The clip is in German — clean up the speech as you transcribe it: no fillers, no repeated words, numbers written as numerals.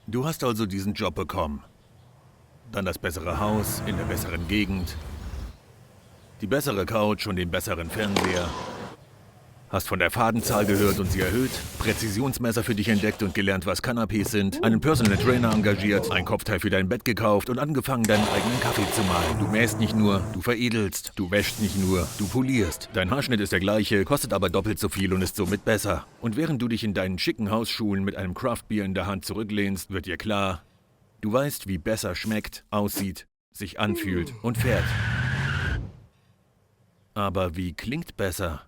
Du hast also diesen Job bekommen. Dann das bessere Haus in der besseren Gegend, die bessere Couch und den besseren Fernseher. Hast von der Fadenzahl gehört und sie erhöht, Präzisionsmesser für dich entdeckt und gelernt, was Canapés sind, einen Personal Trainer engagiert, ein Kopfteil für dein Bett gekauft und angefangen, deinen eigenen Kaffee zu mahlen. Du mähst nicht nur, du veredelst. Du wäschst nicht nur, du polierst. Dein Haarschnitt ist der gleiche, kostet aber doppelt so viel und ist somit besser. Und während du dich in deinen schicken Hausschuhen mit einem Craftbier in der Hand zurücklehnst, wird dir klar, du weißt, wie besser schmeckt, aussieht, sich anfühlt und fährt. Aber wie klingt besser?